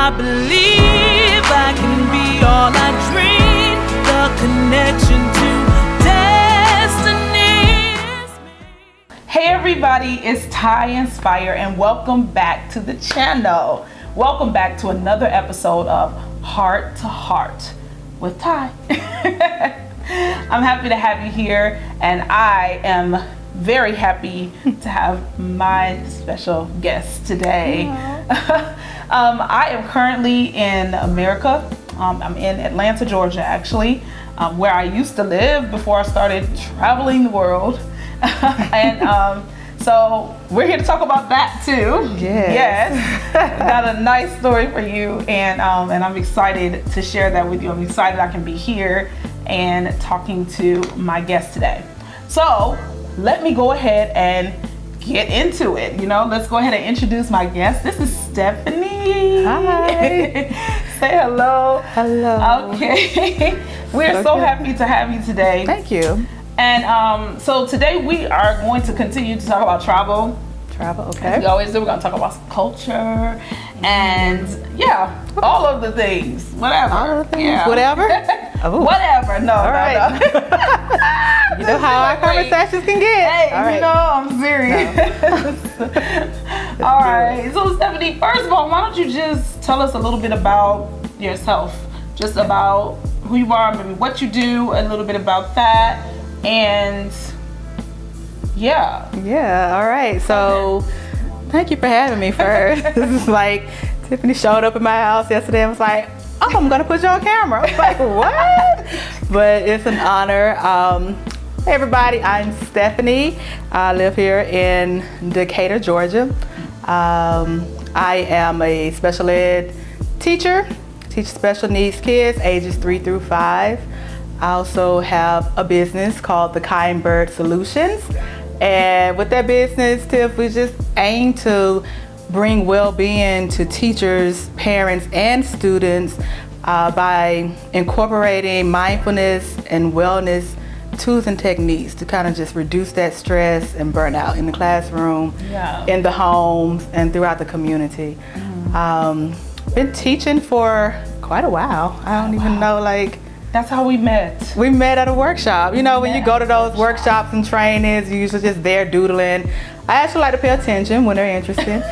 I believe I can be all I dream. The connection to destiny is me. Hey everybody, it's Tyinspire and welcome back to the channel. Welcome back to another episode of Heart to Heart with Ty. I'm happy to have you here, and I am very happy to have my special guest today. I am currently in America. I'm in Atlanta, Georgia, actually, where I used to live before I started traveling the world. And so we're here to talk about that too. Yes. Got a nice story for you, and I'm excited to share that with you. I'm excited I can be here and talking to my guest today. So let me go ahead and get into it. Let's go ahead and introduce my guest. This is Stephaine. Hi. Say hello. Hello. Okay. We're so happy to have you today. Thank you. And so today we are going to continue to talk about travel. Okay. As we always do. We're going to talk about culture and all of the things. Whatever. All of the things. Yeah. Whatever. Oh. Whatever. No. All right. No. You know how our conversations can get. Hey, all right. I'm serious. No. All right. So Stephanie, first of all, why don't you just tell us a little bit about yourself? Just about who you are, maybe what you do, a little bit about that. And all right. So thank you for having me first. This is like Tiffany showed up at my house yesterday and was like, oh, I'm gonna put you on camera. I was like, what? But it's an honor. Hey everybody, I'm Stephaine. I live here in Decatur, Georgia. I am a special ed teacher, teach special needs kids ages 3 through 5. I also have a business called the Kind Bird Solutions. And with that business, Tiff, we just aim to bring well-being to teachers, parents, and students by incorporating mindfulness and wellness tools and techniques to kind of just reduce that stress and burnout in the classroom, in the homes, and throughout the community. Been teaching for quite a while. I don't even know, that's how we met. We met at a workshop. When you go to those workshops and trainings, you're usually just there doodling. I actually like to pay attention when they're interested.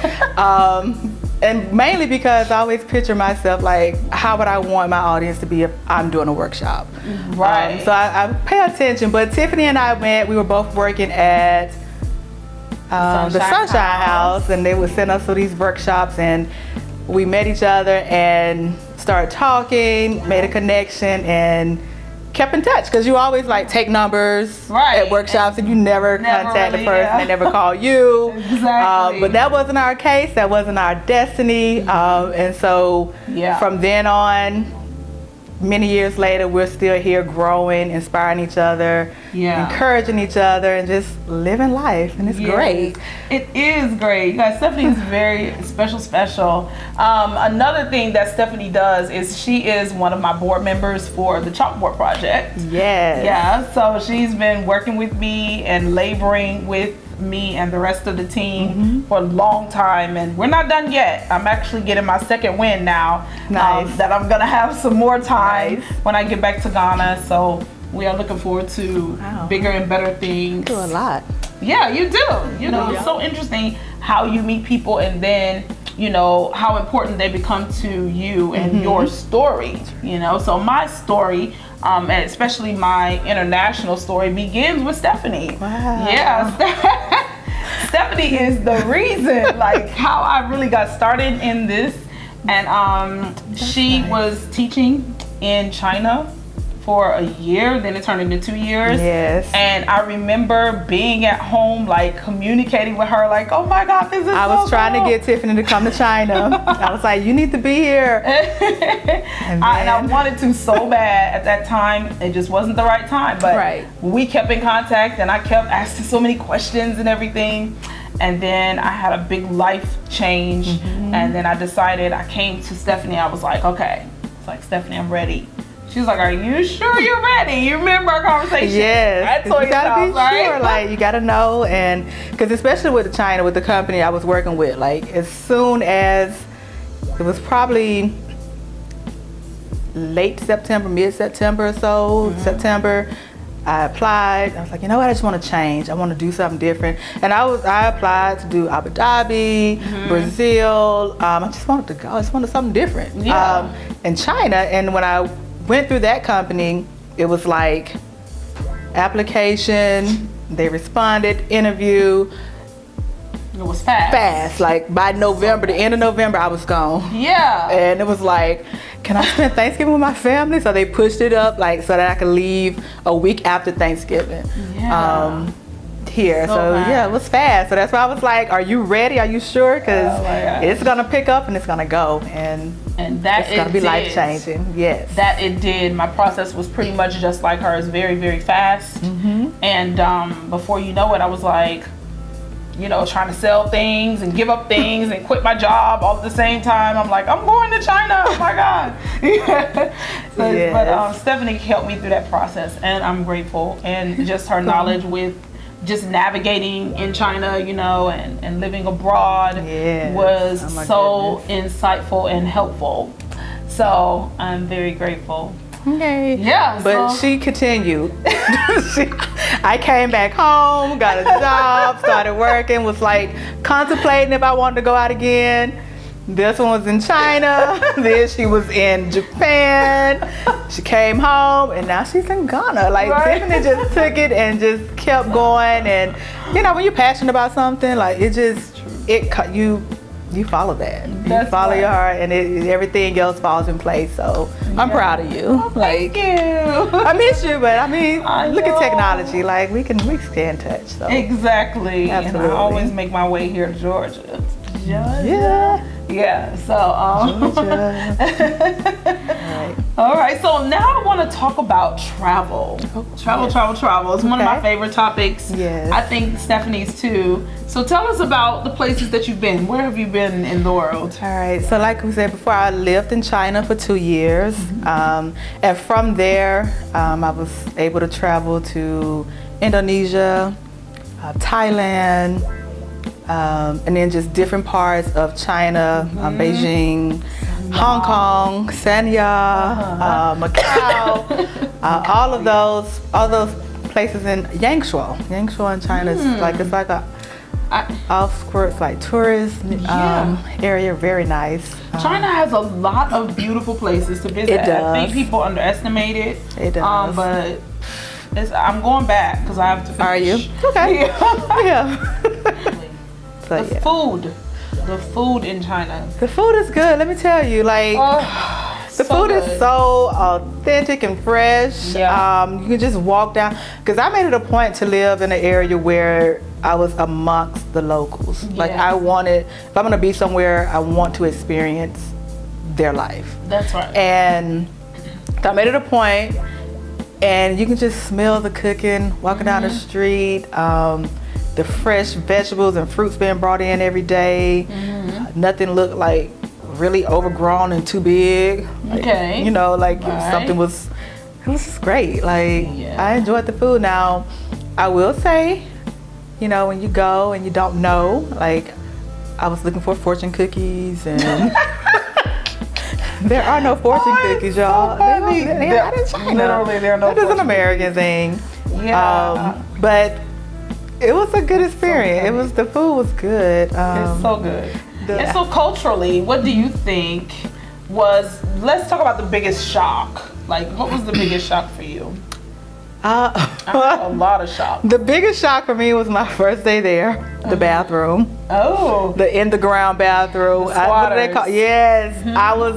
And mainly because I always picture myself like, how would I want my audience to be if I'm doing a workshop? Right. So I pay attention. But Tiffany and I met, we were both working at the Sunshine House, and they would send us to these workshops, and we met each other and started talking, made a connection, and kept in touch, because you always take numbers at workshops and you never contact the person, they never call you. Exactly. But that wasn't our case, that wasn't our destiny. And so from then on, many years later, we're still here growing, inspiring each other, encouraging each other, and just living life. And it's great. It is great. You guys, Stephanie is very special. Another thing that Stephanie does is she is one of my board members for the Chalkboard Project. Yes. Yeah, so she's been working with me and laboring with me and the rest of the team for a long time, and we're not done yet. I'm actually getting my second win now. Nice. That I'm gonna have some more time when I get back to Ghana. So we are looking forward to bigger and better things. You do a lot. Yeah, you do. It's so interesting how you meet people, and then how important they become to you and your story. So my story, and especially my international story, begins with Stephanie. Wow. Yeah. Stephanie is the reason, how I really got started in this. And she was teaching in China for a year, then it turned into 2 years. Yes. And I remember being at home, communicating with her, oh my God, this is I was trying to get Tiffany to come to China. I was like, you need to be here. And I wanted to so bad at that time. It just wasn't the right time. But we kept in contact, and I kept asking so many questions and everything. And then I had a big life change. And then I decided, I came to Stephanie. I was like, okay. It's like, Stephanie, I'm ready. She was like, are you sure you're ready? You remember our conversation? Yes. You gotta be sure. You gotta know. And because especially with China, with the company I was working with, as soon as it was probably late September, mid-September or so, September. I applied. I was like, you know what? I just want to change. I want to do something different. And I applied to do Abu Dhabi, Brazil. I just wanted to go. I just wanted something different. In China. And when I went through that company, it was like application. They responded, interview. It was fast. Fast. Like by November, the end of November, I was gone. Yeah. And it was like, can I spend Thanksgiving with my family? So they pushed it up like so that I could leave a week after Thanksgiving. Yeah. Here. So yeah, it was fast. So that's why I was like, are you ready? Are you sure? Because it's gonna pick up and it's gonna go, and that it's gonna be life changing. Yes. That it did. My process was pretty much just like hers, very, very fast. And before you know it, I was like, you know, trying to sell things and give up things and quit my job all at the same time. I'm like, I'm going to China. Oh my God. But Stephanie helped me through that process, and I'm grateful. And just her knowledge with just navigating in China, you know, and living abroad was so insightful and helpful. So I'm very grateful. Okay. Yeah. But she continued. I came back home, got a job, started working, was like contemplating if I wanted to go out again. This one was in China, then she was in Japan. She came home, and now she's in Ghana. Like Tiffany just took it and just kept going. And you know, when you're passionate about something, like you follow that. You follow your heart, and everything else falls in place. So I'm proud of you. Oh, thank you. I miss you, but I mean, look at technology. Like we can stay in touch. So. Exactly. Absolutely. And I always make my way here to Georgia. Yeah. So all right. So now I want to talk about travel. Travel. It's one of my favorite topics. Yes. I think Stephanie's too. So tell us about the places that you've been. Where have you been in the world? All right. So like we said before, I lived in China for 2 years, and from there, I was able to travel to Indonesia, Thailand. And then just different parts of China, Beijing, Hong Kong, Sanya, Macau, all those places in Yangshuo. Yangshuo in China is it's like a outskirts, like tourist area, very nice. China has a lot of beautiful places to visit. It does. I think people underestimate it. It does. But I'm going back because I have to finish. Are you? Okay. Yeah. The food in China. The food is good. Let me tell you, like the food is so authentic and fresh. Yeah. You can just walk down. Because I made it a point to live in an area where I was amongst the locals. Yeah. Like if I'm gonna be somewhere, I want to experience their life. That's right. And so I made it a point, and you can just smell the cooking walking down the street. The fresh vegetables and fruits being brought in every day. Nothing looked like really overgrown and too big. Like, you know, like something was. It was just great. Like I enjoyed the food. Now, I will say, you know, when you go and you don't know, like I was looking for fortune cookies, and there are no fortune cookies, y'all. They're not in China. Literally, there are no. That is an American thing. Yeah. But it was a good experience. The food was good. It's so good. And so culturally, what do you think let's talk about the biggest shock. Like, what was the biggest shock for you? I had a lot of shock. The biggest shock for me was my first day there, the bathroom. Oh. The in the ground bathroom. What do they call? Yes.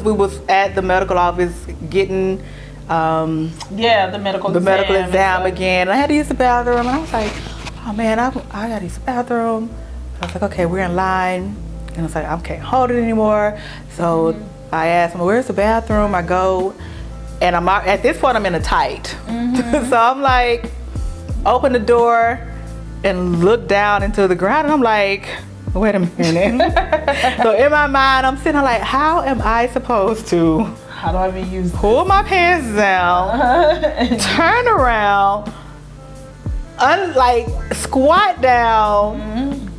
We was at the medical office getting the medical exam again. I had to use the bathroom, and I was like, oh man, I gotta use the bathroom. I was like, okay, we're in line. And I was like, I can't hold it anymore. So I asked him, where's the bathroom? I go, and at this point, I'm in a tight. So I'm like, open the door and look down into the ground, and I'm like, wait a minute. So in my mind, I'm sitting there like, how am I supposed to? How do I even use this? Pull my pants down, turn around, squat down,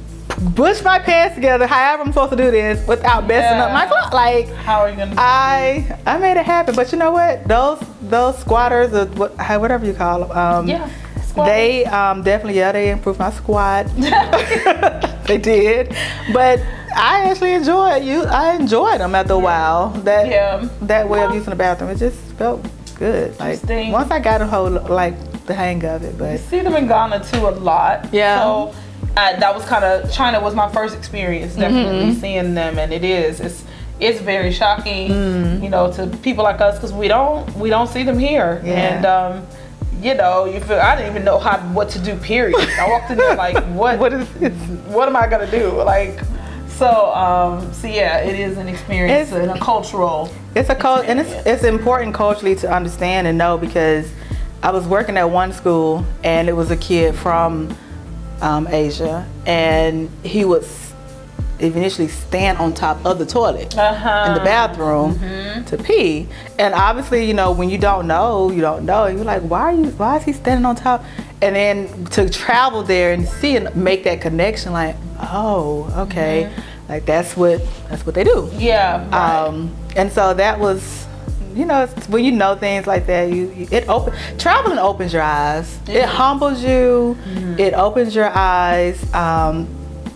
push my pants together, however I'm supposed to do this without messing up my clothes. Like, how are you gonna? I made it happen. But you know what? Those squatters, or whatever you call them. They definitely, they improved my squat. They did, but I actually I enjoyed them after a while. That way of using the bathroom, it just felt good. Like once I got the hang of it. But you see them in Ghana too a lot. Yeah. So that was China was my first experience, definitely seeing them, and it's very shocking, to people like us, because we don't see them here. Yeah. And you feel I didn't even know what to do. Period. I walked in there like, what am I gonna do? Like, so yeah, it is an experience and a cultural. It's and it's important culturally to understand and know, because I was working at one school and it was a kid from Asia, and he would eventually stand on top of the toilet in the bathroom to pee. And obviously, when you don't know, you're like, why is he standing on top? And then to travel there and see and make that connection, like, oh, okay, like that's what they do. Yeah. Right. And so that was, when you know things like that, traveling opens your eyes. It humbles you. It opens your eyes.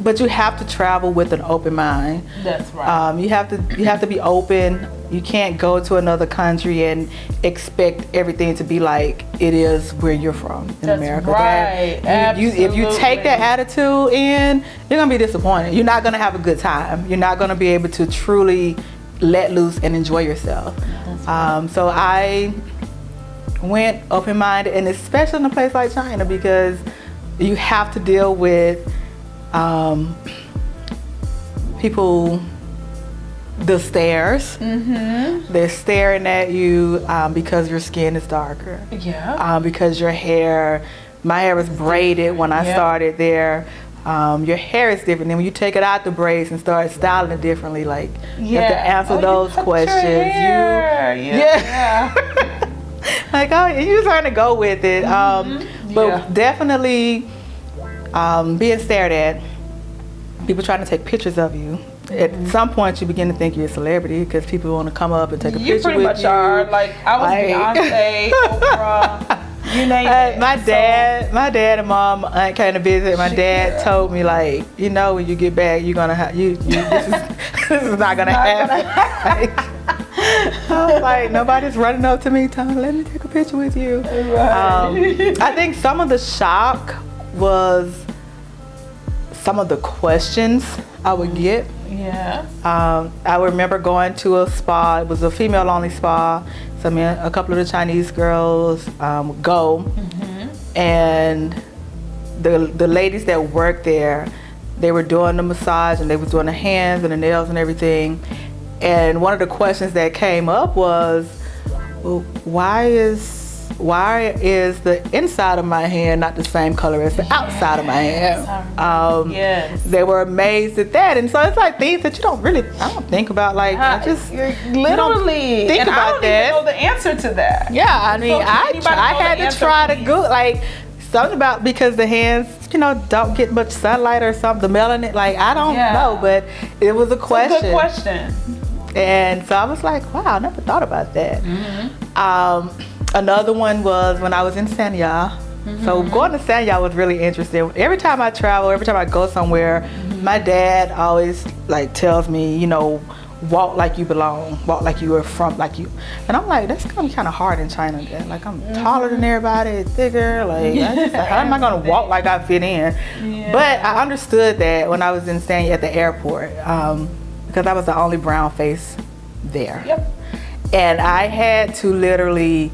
But you have to travel with an open mind. That's right. You have to be open. You can't go to another country and expect everything to be like it is where you're from in America. Right. Absolutely. If you take that attitude in, you're gonna be disappointed. You're not gonna have a good time. You're not gonna be able to truly let loose and enjoy yourself. So I went open-minded, and especially in a place like China, because you have to deal with people, the stares. They're staring at you because your skin is darker. Yeah. Because my hair was braided when I started there. Your hair is different. Then when you take it out the braids and start styling it differently, like you have to answer those questions. Like, you're trying to go with it. But definitely being stared at, people trying to take pictures of you. At some point, you begin to think you're a celebrity because people want to come up and take a picture with you. You pretty much are. Like, I was Beyonce, Oprah, you name it. My dad and mom came to visit. My dad told me, like, when you get back, you're gonna have this is not gonna happen. I was like, nobody's running up to me telling me, let me take a picture with you. Right. I think some of the shock was some of the questions I would get. Yeah. I remember going to a spa. It was a female-only spa. So a couple of the Chinese girls would go, and the ladies that worked there, they were doing the massage and they was doing the hands and the nails and everything. And one of the questions that came up was, well, why is the inside of my hand not the same color as the outside of my hand? They were amazed at that. And so it's like things that I don't think about. Like, I just literally think about that. I don't even know the answer to that. Yeah, I mean, I had to try to go, like, something about, because the hands, don't get much sunlight or something, the melanin, like, I don't know, but it was a question. It's a good question. And so I was like, wow, I never thought about that. Another one was when I was in Sanya. So going to Sanya was really interesting. Every time I travel, every time I go somewhere, my dad always tells me, walk like you belong, walk like you are from, like you. And I'm like, that's gonna be kind of hard in China. Dad. Like, I'm taller than everybody, thicker. Like, how am I gonna walk like I fit in? But I understood that when I was in Sanya at the airport, because I was the only brown face there. And I had to literally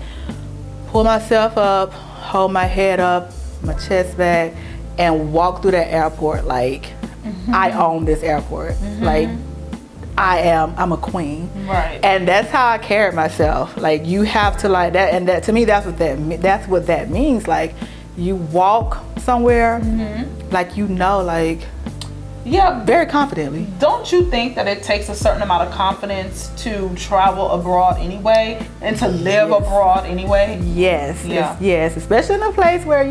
pull myself up, hold my head up, my chest back, and walk through that airport like I own this airport. Like, I'm a queen. Right. And that's how I carried myself. Like, you have to like that, and that to me, that's what that means. Like, you walk somewhere, like, very confidently. Don't you think that it takes a certain amount of confidence to travel abroad anyway, and to live abroad anyway? Yes, yes, especially in a place where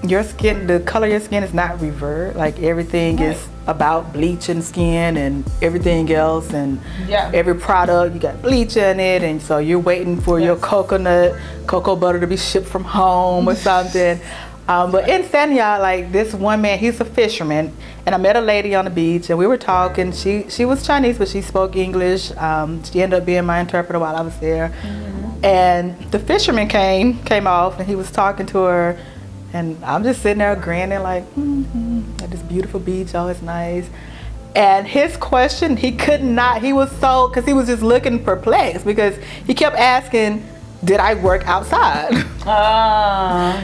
your skin, the color of your skin is not revert. Like everything is about bleaching skin and everything else, and every product you got bleach in it, and so you're waiting for your cocoa butter to be shipped from home or something. But in Sanya, like this one man, he's a fisherman, and I met a lady on the beach, and we were talking. She was Chinese, but she spoke English. She ended up being my interpreter while I was there. And the fisherman came off, and he was talking to her, and I'm just sitting there grinning like, at this beautiful beach, oh, it's nice. And his question, he was so, because he was just looking perplexed, because he kept asking, did I work outside?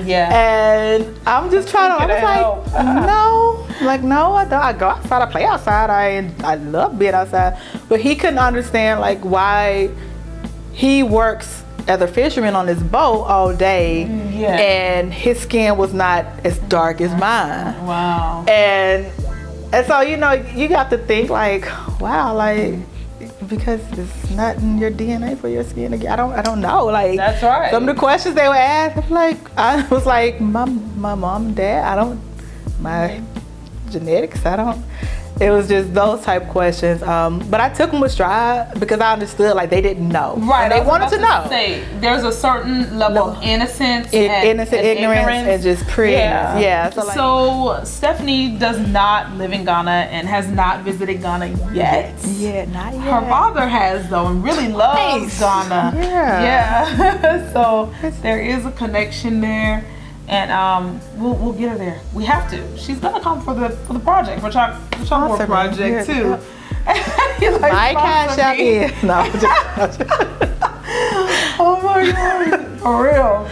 And I'm just trying to, I was like, no, I don't. I go outside, I play outside, I love being outside. But he couldn't understand like why he works as a fisherman on this boat all day, and his skin was not as dark as mine. Wow. And so, you know, you have to think like, wow, like, because it's not in your DNA for your skin. I don't know. Like, that's right. Some of the questions they were asked, I was like, my mom and dad, my genetics, it was just those type questions. But I took them with stride because I understood like they didn't know. Right. And they wanted to know. There's a certain level of innocence and ignorance and just prettiness. Yeah. So Stephanie does not live in Ghana and has not visited Ghana yet. Yeah, not yet. Her father has though, and really loves Ghana. Yeah. So there is a connection there. And we'll get her there. We have to. She's gonna come for the project, for the Chalkboard Project too. My cash out is no. Oh my God, for real.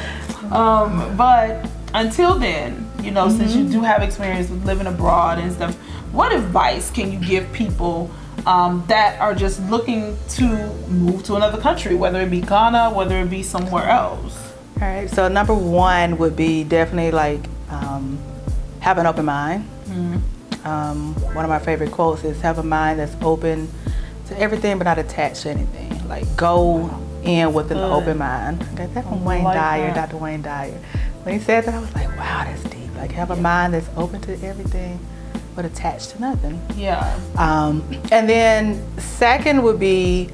But until then, you know, since you do have experience with living abroad and stuff, what advice can you give people that are just looking to move to another country, whether it be Ghana, whether it be somewhere else? All right, so number one would be definitely like have an open mind. One of my favorite quotes is have a mind that's open to everything but not attached to anything. Like go in with an open mind. I got that from Dr. Wayne Dyer. When he said that, I was like, wow, that's deep. Like have a mind that's open to everything but attached to nothing. Yeah. And then second would be,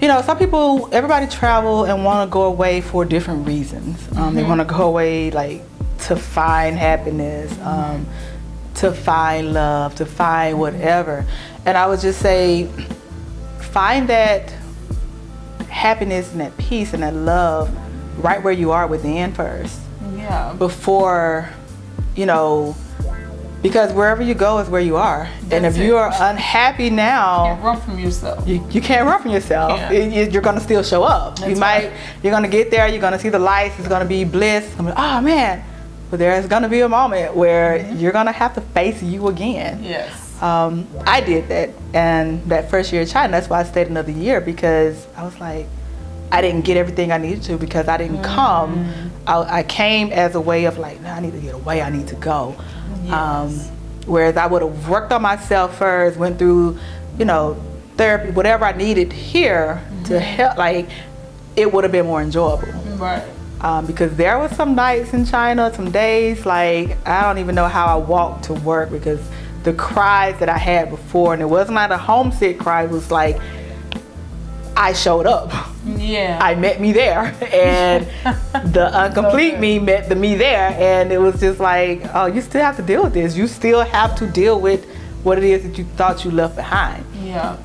you know, everybody travel and want to go away for different reasons. They want to go away like to find happiness, to find love, to find whatever. And I would just say, find that happiness and that peace and that love right where you are within first. Yeah. Before, you know, because wherever you go is where you are. And if you are unhappy now, you can't run from yourself. You can't run from yourself. You're gonna still show up. You're gonna get there, you're gonna see the lights, it's gonna be bliss. It's gonna be, oh man. But there's gonna be a moment where you're gonna have to face you again. Yes. I did that, and that first year in China, that's why I stayed another year, because I was like, I didn't get everything I needed to because I didn't come. I came as a way of like, no, I need to get away, I need to go. Yes. Whereas I would have worked on myself first, went through, you know, therapy, whatever I needed here to help, like, it would have been more enjoyable. Right. Because there was some nights in China, some days, like, I don't even know how I walked to work because the cries that I had before, and it wasn't like a homesick cry, it was like, I showed up. Yeah. I met me there, and the incomplete me met the me there, and it was just like, oh, you still have to deal with this. You still have to deal with what it is that you thought you left behind. Yeah.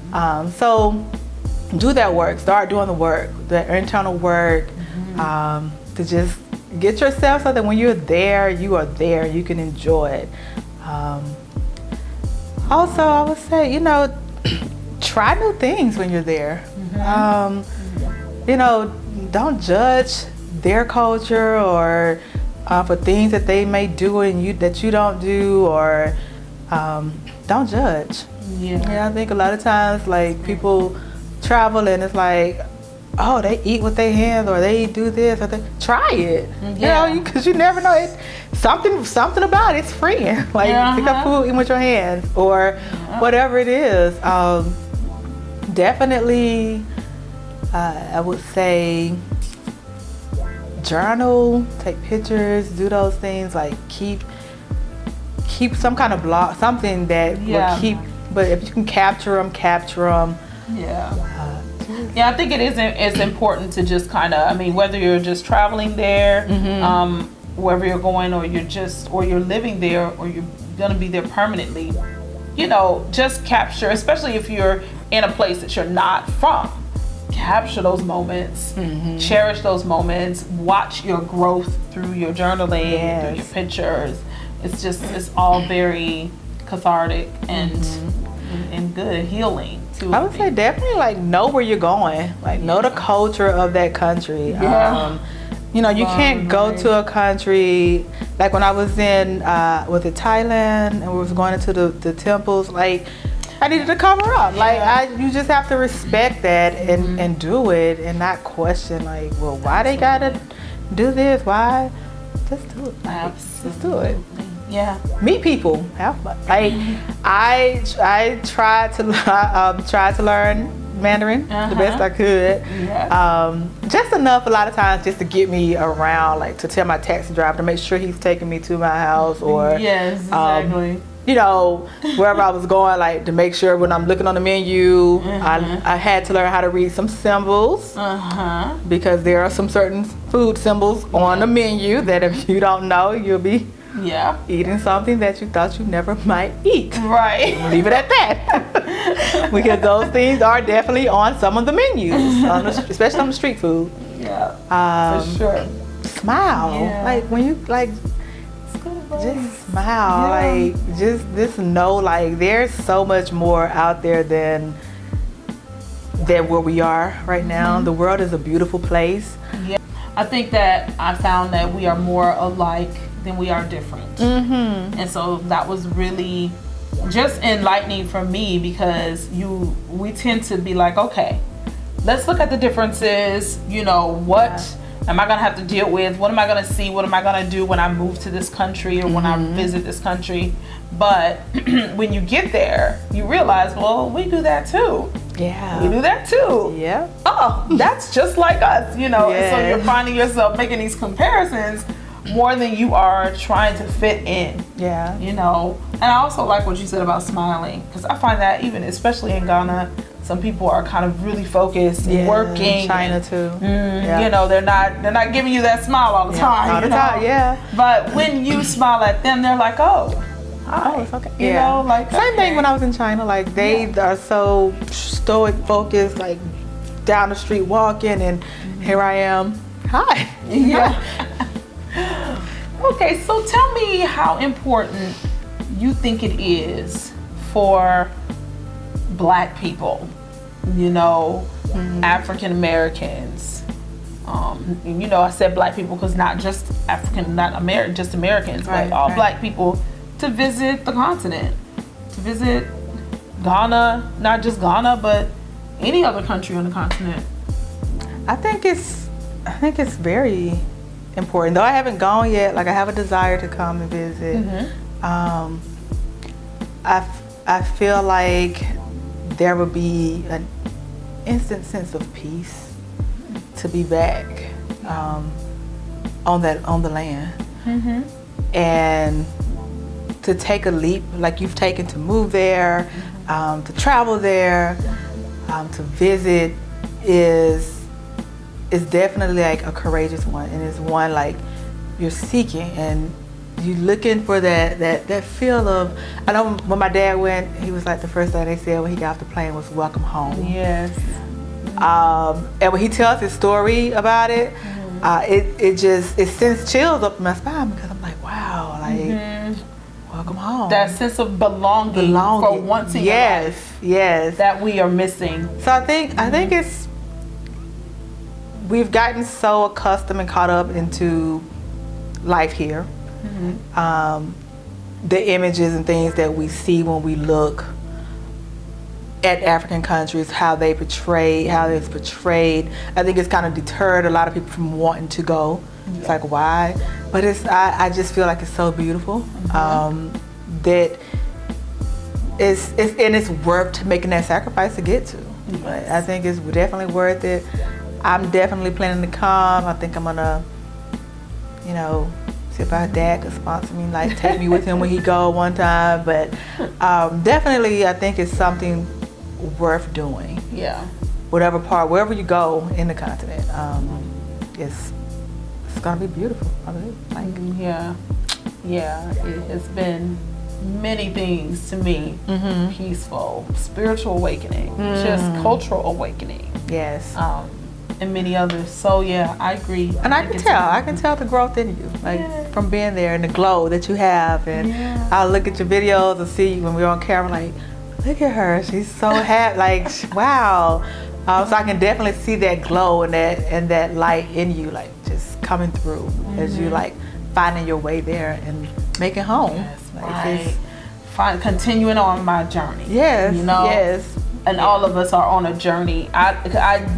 So do that work. Start doing the work, the internal work, to just get yourself so that when you're there, you are there. You can enjoy it. Also, I would say, you know, try new things when you're there. You know, don't judge their culture or for things that they may do and that you don't do, or don't judge. Yeah, I think a lot of times like people travel and it's like, oh, they eat with their hands, or they do this, or they try it. You know, because you never know. It's something about it's freeing. Like pick up food, eat with your hands, or whatever it is. Definitely, I would say, journal, take pictures, do those things, like keep some kind of blog, something that will keep, but if you can capture them. Yeah, I think it's important to just kind of, I mean, whether you're just traveling there, wherever you're going, or you're living there, or you're gonna be there permanently, you know, just capture, especially if you're in a place that you're not from. Capture those moments, cherish those moments, watch your growth through your journaling, through your pictures. It's all very cathartic and good and healing too. I would say definitely like know where you're going, like know the culture of that country. You know, you can't go to a country, like when I was in Thailand and we was going into the temples, like I needed to cover up. Like you just have to respect that and do it and not question like, well, why they gotta do this? Why? Just do it. Just do it. Yeah. Meet people. Have fun. Like I tried to learn Mandarin the best I could. Just enough a lot of times just to get me around, like to tell my taxi driver to make sure he's taking me to my house, or you know, wherever I was going, like to make sure when I'm looking on the menu, I had to learn how to read some symbols, because there are some certain food symbols on the menu that if you don't know, you'll be eating something that you thought you never might eat. Right. Leave it at that. Because those things are definitely on some of the menus, especially on the street food. For sure. Smile. Like when you just smile. Like just know like there's so much more out there than where we are right now. The world is a beautiful place. I think that I found that we are more alike than we are different. And so that was really just enlightening for me, because we tend to be like, okay, let's look at the differences. You know, what am I gonna have to deal with? What am I gonna see? What am I gonna do when I move to this country or when I visit this country? But when you get there, you realize, well, we do that too. We do that too. Oh, that's just like us, you know. And so you're finding yourself making these comparisons more than you are trying to fit in. You know. And I also like what you said about smiling, because I find that even especially in Ghana, some people are kind of really focused and working. China too. You know, they're not giving you that smile all the time. All the time, But when you smile at them, they're like, oh, hi. It's okay. You know, like same thing when I was in China. Like they are so stoic, focused, like down the street walking, and here I am. Hi. Okay, so tell me how important you think it is for Black people, you know, African Americans. You know, I said Black people because not just just Americans, but all Black people to visit the continent, to visit Ghana, not just Ghana, but any other country on the continent. I think it's very important. Though I haven't gone yet, like I have a desire to come and visit. I feel like there would be an instant sense of peace to be back on the land, and to take a leap like you've taken to move there, to travel there, to visit is definitely like a courageous one, and it's one like you're seeking and you looking for that feel of. I know when my dad went, he was like the first thing they said when he got off the plane was welcome home. And when he tells his story about it, it sends chills up my spine, because I'm like, wow, like welcome home. That sense of belonging. For once in your life. That we are missing. So I think it's, we've gotten so accustomed and caught up into life here. The images and things that we see when we look at African countries, how it's portrayed. I think it's kind of deterred a lot of people from wanting to go. It's like, why? But I just feel like it's so beautiful. That it's worth making that sacrifice to get to. I think it's definitely worth it. I'm definitely planning to come. I think I'm gonna you know, see if our dad could sponsor me, like take me with him when he go one time. But definitely, I think it's something worth doing. Yeah. Wherever you go in the continent, it's gonna be beautiful. I believe. Like, yeah. It has been many things to me. Peaceful, spiritual awakening, just cultural awakening. yes. And many others. So yeah, I agree. And I can tell the growth in you, like from being there and the glow that you have. And I'll look at your videos and see when we're on camera, like, look at her, she's so happy, like, wow. So I can definitely see that glow and that light in you, like just coming through as you like finding your way there and making home. Yes, right. Continuing on my journey. Yes, you know. yes. And all of us are on a journey.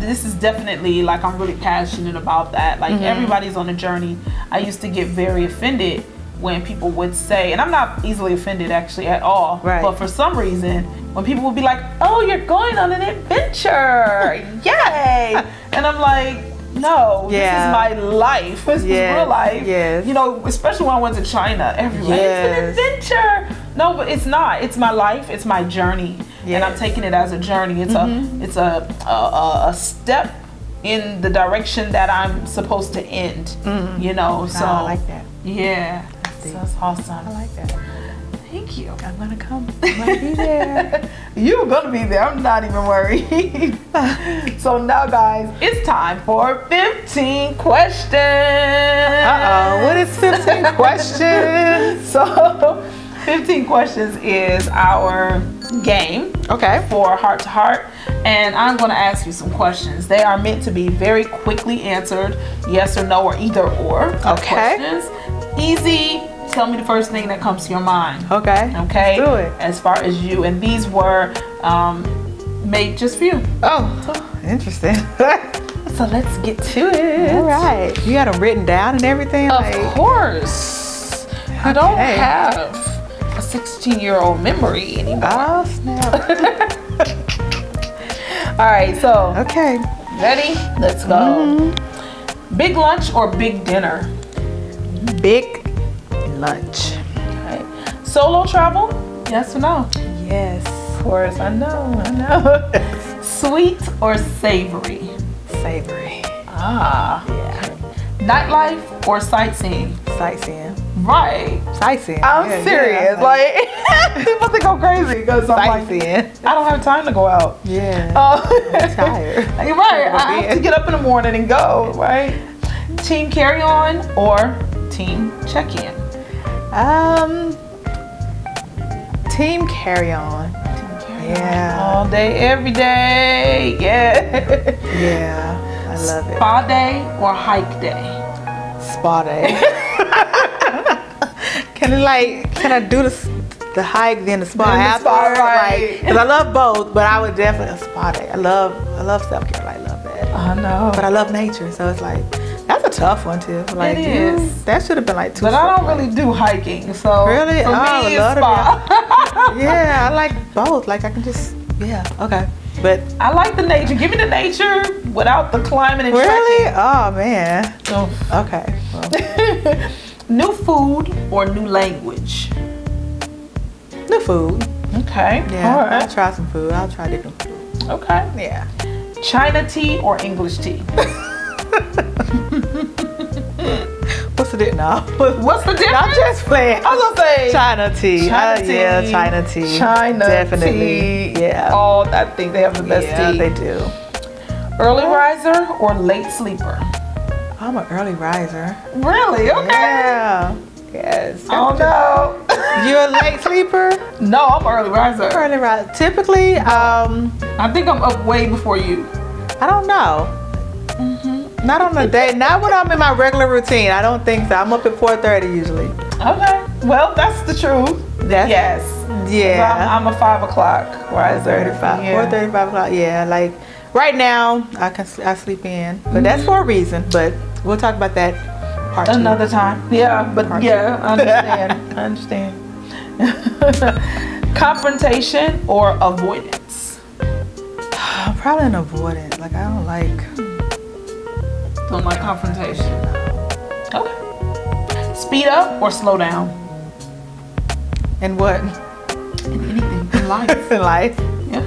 This is definitely, like, I'm really passionate about that. Like, everybody's on a journey. I used to get very offended when people would say, and I'm not easily offended actually at all, but for some reason, when people would be like, oh, you're going on an adventure, yay! And I'm like, no, this is my life. This is real life. Yes. You know, especially when I went to China, everyone, it's an adventure. No, but it's not. It's my life. It's my journey. And I'm taking it as a journey. It's a step in the direction that I'm supposed to end. You know, so I like that. Yeah, so that's awesome. I like that. Thank you. I'm gonna come. I'm gonna be there. You're gonna be there. I'm not even worried. So now, guys, it's time for 15 questions. What is 15 questions? So 15 questions is our game for Heart to Heart, and I'm going to ask you some questions. They are meant to be very quickly answered, yes or no, or either or. Questions. Easy. Tell me the first thing that comes to your mind. Okay. Let's do it. As far as you, and these were made just for you. Oh, interesting. So let's get to it. All right. You got them written down and everything? Of course. I don't have a 16-year-old memory anymore. Oh, snap. All right, so. Okay. Ready? Let's go. Big lunch or big dinner? Big lunch. Okay. Solo travel? Yes or no? Yes. Of course, I know. Sweet or savory? Savory. Yeah. Nightlife or sightseeing? Sightseeing. Right. Sightseeing. I'm serious. Like, people think I'm crazy because I'm sightseeing. Like, I don't have time to go out. Yeah. I'm tired. Right. I have to get up in the morning and go. Right. Team carry on or team check in? Team carry on. Yeah. All day, every day. Yeah. Yeah. I love it. Spa day or hike day? Spa day. Can I do the hike then the spa after? Right. Because I love both, but I would definitely a spa day. I love self-care. I love that. I know. But I love nature, so it's like that's a tough one too. Like, it is. That should have been like 2. But I don't really do hiking, so really, for me, it's spa. Yeah, I like both. Like I can just okay. But I like the nature. Give me the nature without the climbing and really, trekking. oh man. Okay. Well. New food or new language? New food. Okay. Yeah. All right. I'll try some food. I'll try different food. Okay. Yeah. China tea or English tea? What's the difference? No. What's the difference? I'm just playing. I was gonna say China tea. Yeah, China tea. China definitely. tea. Yeah. Oh, I think they have the best tea. Yeah, they do. Early riser or late sleeper? I'm an early riser. Really? Okay. Yeah. Yes. Oh no. You're a late sleeper? No, I'm an early riser. Early riser. Typically, I think I'm up way before you. I don't know. Not on a day. Not when I'm in my regular routine. I don't think so. I'm up at 4:30 usually. Okay. Well, that's the truth. Yes. Yeah. I'm a 5 o'clock riser. 4:30, 5 o'clock. Yeah. Like right now, I sleep in, but that's for a reason. But we'll talk about that part another time. Yeah. But part I understand. I understand. Confrontation or avoidance? Probably an avoidance. Like I don't like confrontation. Okay. Speed up or slow down? And what? In anything in life. In life? Yeah.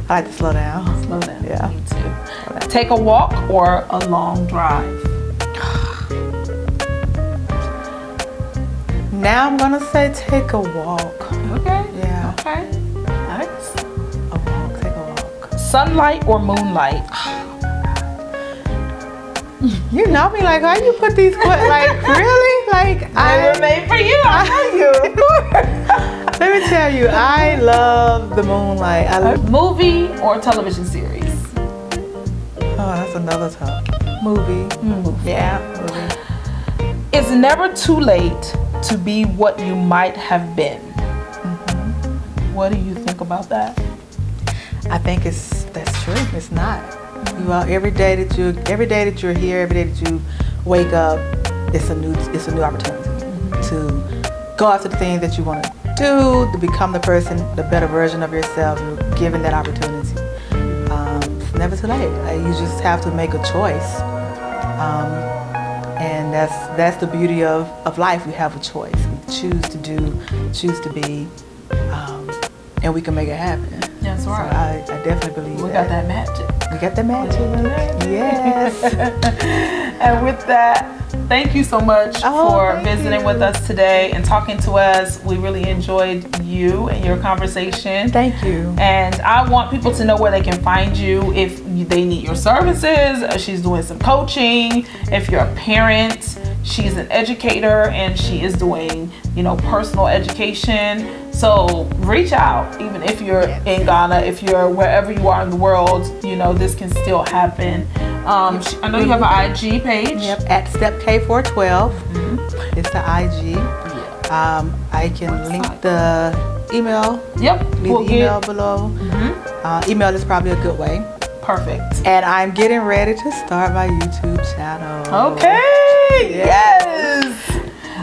I like to slow down. Slow down. Yeah. Me too. Take a walk or a long drive? Now I'm gonna say take a walk. Okay. Yeah. Okay. Nice. A walk, take a walk. Sunlight or moonlight? You know me, like, why you put these like, really? Like, They were made for you. I know you. Let me tell you, I love the moonlight. I love, Movie or television series? oh, that's another tough. Movie. Yeah, movie. It's never too late to be what you might have been. What do you think about that? I think that's true. It's not. You are every day that you're here, every day that you wake up, it's a new opportunity to go after the things that you want to do, to become the person, the better version of yourself. You're given that opportunity. It's never too late. You just have to make a choice, and that's the beauty of life. We have a choice. We choose to do, choose to be, and we can make it happen. That's So right. I definitely believe We got that magic. We got the magic. Yes. And with that, thank you so much for thank visiting you. with us today and talking to us. We really enjoyed you and your conversation. Thank you. And I want people to know where they can find you if they need your services. She's doing some coaching. If you're a parent, she's an educator and she is doing, personal education. So reach out, even if you're in Ghana, if you're wherever you are in the world, this can still happen. I know you have an IG page. Yep, at StepK412. It's the IG. I can link the email. Yep. Leave the email below. Email is probably a good way. Perfect. And I'm getting ready to start my YouTube channel. Okay. Yes.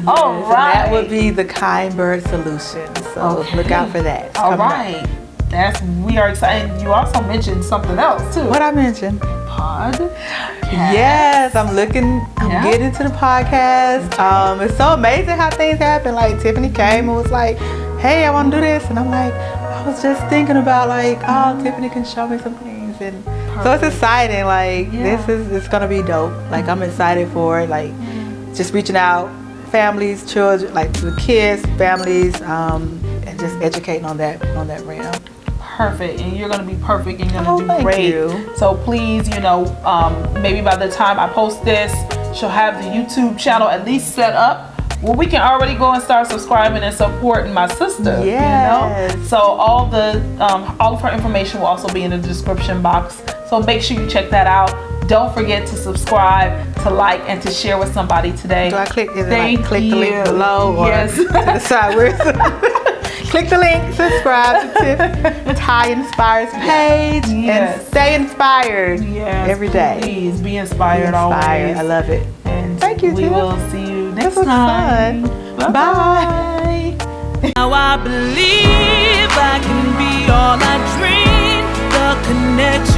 All And right. that would be the Kind Bird Solution. So look out for that. It's All coming up. right. We are excited. You also mentioned something else too. What I mentioned? Pod? Yes, I'm getting to the podcast. It's so amazing how things happen. Like Tiffany came and was like, hey, I want to do this. And I'm like, I was just thinking about Tiffany can show me some things. And so it's exciting. Like it's going to be dope. Like I'm excited for it. Like just reaching out, families, children, like the kids, families, and just educating on that realm. Perfect. And you're going to be perfect and you're going to do thank great. you. So please, maybe by the time I post this, she'll have the YouTube channel at least set up where we can already go and start subscribing and supporting my sister. Yes. So all of her information will also be in the description box. So make sure you check that out. Don't forget to subscribe, to like, and to share with somebody today. Do I click? Is it Thank click the link you. below or Yes. to the side? Click the link, subscribe to Tyinspire's page, and stay inspired every day. Please be inspired always. I love it. And thank you, we Tiff. will see you next This was time. fun. Bye. Now I believe I can be all I dream. The connection